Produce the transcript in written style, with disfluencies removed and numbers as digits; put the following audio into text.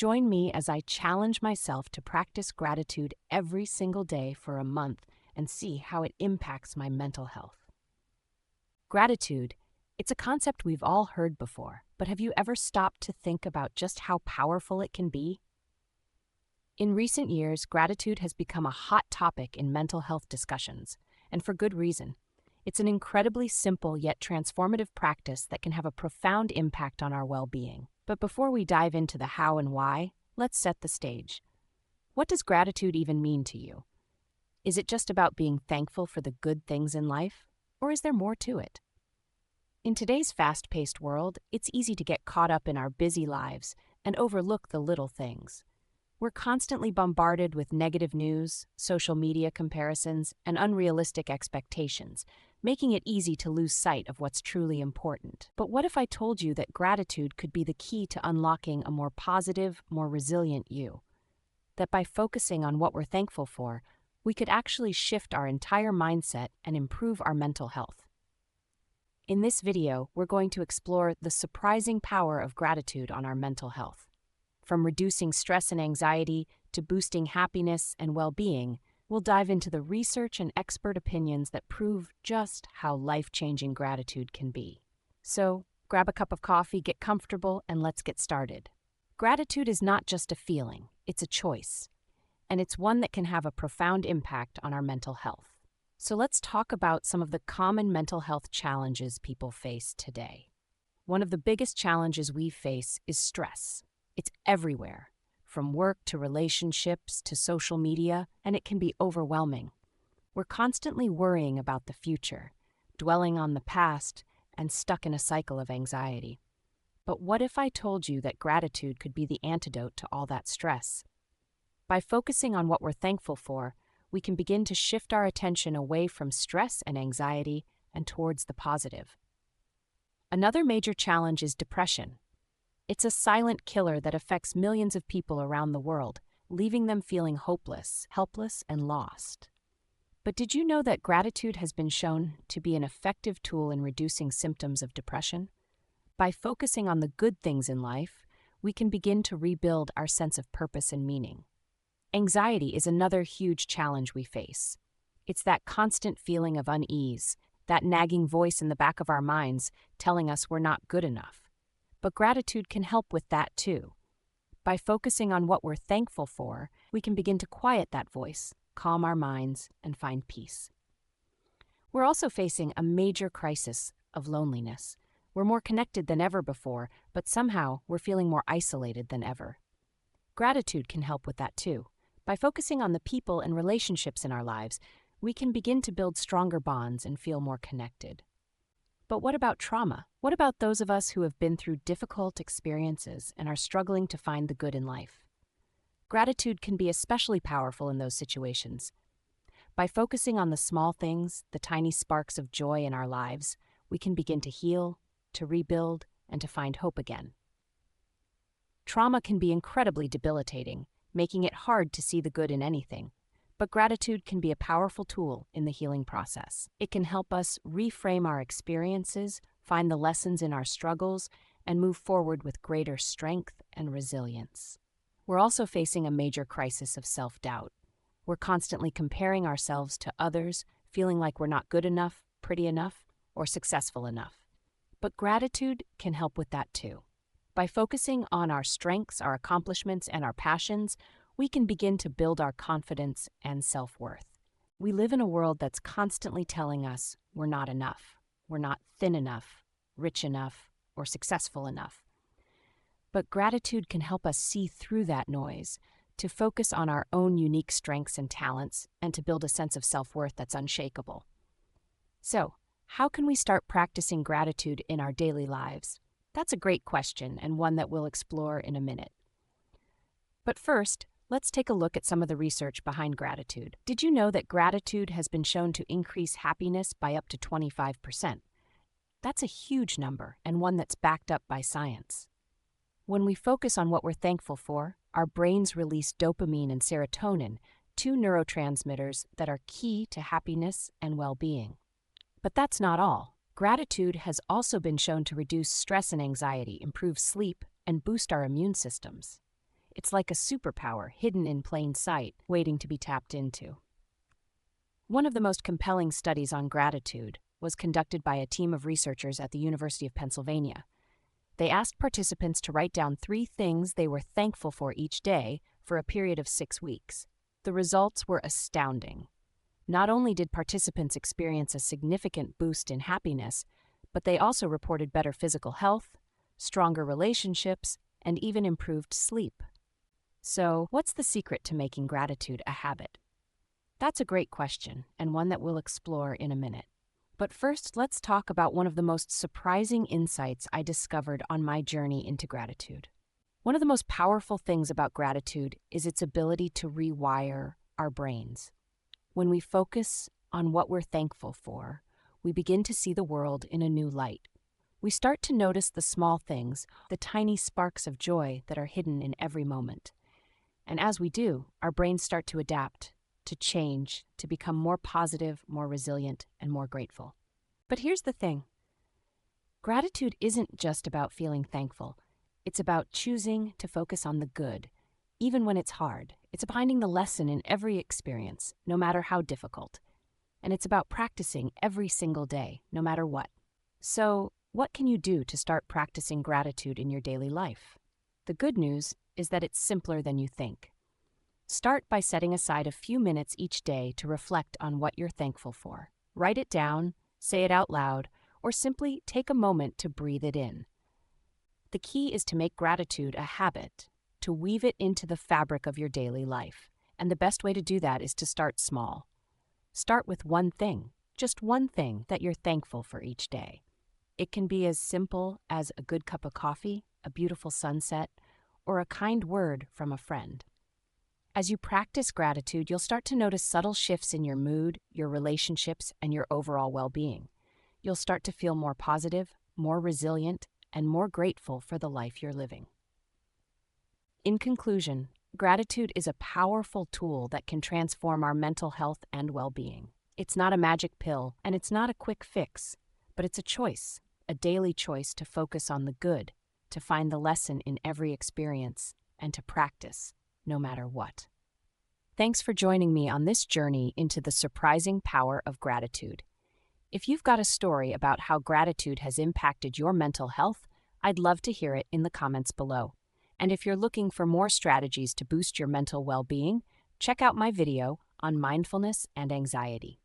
Join me as I challenge myself to practice gratitude every single day for a month and see how it impacts my mental health. Gratitude, it's a concept we've all heard before, but have you ever stopped to think about just how powerful it can be? In recent years, gratitude has become a hot topic in mental health discussions, and for good reason. It's an incredibly simple yet transformative practice that can have a profound impact on our well-being. But before we dive into the how and why, let's set the stage. What does gratitude even mean to you? Is it just about being thankful for the good things in life, or is there more to it? In today's fast-paced world, it's easy to get caught up in our busy lives and overlook the little things. We're constantly bombarded with negative news, social media comparisons, and unrealistic expectations, making it easy to lose sight of what's truly important. But what if I told you that gratitude could be the key to unlocking a more positive, more resilient you? That by focusing on what we're thankful for, we could actually shift our entire mindset and improve our mental health. In this video, we're going to explore the surprising power of gratitude on our mental health. From reducing stress and anxiety to boosting happiness and well-being, we'll dive into the research and expert opinions that prove just how life-changing gratitude can be. So, grab a cup of coffee, get comfortable, and let's get started. Gratitude is not just a feeling, it's a choice, and it's one that can have a profound impact on our mental health. So let's talk about some of the common mental health challenges people face today. One of the biggest challenges we face is stress. It's everywhere, from work to relationships to social media, and it can be overwhelming. We're constantly worrying about the future, dwelling on the past, and stuck in a cycle of anxiety. But what if I told you that gratitude could be the antidote to all that stress? By focusing on what we're thankful for, we can begin to shift our attention away from stress and anxiety and towards the positive. Another major challenge is depression. It's a silent killer that affects millions of people around the world, leaving them feeling hopeless, helpless, and lost. But did you know that gratitude has been shown to be an effective tool in reducing symptoms of depression? By focusing on the good things in life, we can begin to rebuild our sense of purpose and meaning. Anxiety is another huge challenge we face. It's that constant feeling of unease, that nagging voice in the back of our minds telling us we're not good enough. But gratitude can help with that too. By focusing on what we're thankful for, we can begin to quiet that voice, calm our minds, and find peace. We're also facing a major crisis of loneliness. We're more connected than ever before, but somehow we're feeling more isolated than ever. Gratitude can help with that too. By focusing on the people and relationships in our lives, we can begin to build stronger bonds and feel more connected. But what about trauma? What about those of us who have been through difficult experiences and are struggling to find the good in life? Gratitude can be especially powerful in those situations. By focusing on the small things, the tiny sparks of joy in our lives, we can begin to heal, to rebuild, and to find hope again. Trauma can be incredibly debilitating, making it hard to see the good in anything. But gratitude can be a powerful tool in the healing process. It can help us reframe our experiences, find the lessons in our struggles, and move forward with greater strength and resilience. We're also facing a major crisis of self-doubt. We're constantly comparing ourselves to others, feeling like we're not good enough, pretty enough, or successful enough. But gratitude can help with that too. By focusing on our strengths, our accomplishments, and our passions, we can begin to build our confidence and self-worth. We live in a world that's constantly telling us we're not enough, we're not thin enough, rich enough, or successful enough. But gratitude can help us see through that noise, to focus on our own unique strengths and talents, and to build a sense of self-worth that's unshakable. So, how can we start practicing gratitude in our daily lives? That's a great question, and one that we'll explore in a minute. But first, let's take a look at some of the research behind gratitude. Did you know that gratitude has been shown to increase happiness by up to 25%? That's a huge number, and one that's backed up by science. When we focus on what we're thankful for, our brains release dopamine and serotonin, two neurotransmitters that are key to happiness and well-being. But that's not all. Gratitude has also been shown to reduce stress and anxiety, improve sleep, and boost our immune systems. It's like a superpower hidden in plain sight, waiting to be tapped into. One of the most compelling studies on gratitude was conducted by a team of researchers at the University of Pennsylvania. They asked participants to write down 3 things they were thankful for each day for a period of 6 weeks. The results were astounding. Not only did participants experience a significant boost in happiness, but they also reported better physical health, stronger relationships, and even improved sleep. So, what's the secret to making gratitude a habit? That's a great question, and one that we'll explore in a minute. But first, let's talk about one of the most surprising insights I discovered on my journey into gratitude. One of the most powerful things about gratitude is its ability to rewire our brains. When we focus on what we're thankful for, we begin to see the world in a new light. We start to notice the small things, the tiny sparks of joy that are hidden in every moment. And as we do, our brains start to adapt, to change, to become more positive, more resilient, and more grateful. But here's the thing. Gratitude isn't just about feeling thankful. It's about choosing to focus on the good, even when it's hard. It's about finding the lesson in every experience, no matter how difficult. And it's about practicing every single day, no matter what. So, what can you do to start practicing gratitude in your daily life? The good news is that it's simpler than you think. Start by setting aside a few minutes each day to reflect on what you're thankful for. Write it down, say it out loud, or simply take a moment to breathe it in. The key is to make gratitude a habit, to weave it into the fabric of your daily life. And the best way to do that is to start small. Start with one thing, just one thing that you're thankful for each day. It can be as simple as a good cup of coffee, a beautiful sunset, or a kind word from a friend. As you practice gratitude, you'll start to notice subtle shifts in your mood, your relationships, and your overall well-being. You'll start to feel more positive, more resilient, and more grateful for the life you're living. In conclusion, gratitude is a powerful tool that can transform our mental health and well-being. It's not a magic pill, and it's not a quick fix, but it's a choice, a daily choice to focus on the good, to find the lesson in every experience, and to practice, no matter what. Thanks for joining me on this journey into the surprising power of gratitude. If you've got a story about how gratitude has impacted your mental health, I'd love to hear it in the comments below. And if you're looking for more strategies to boost your mental well-being, check out my video on mindfulness and anxiety.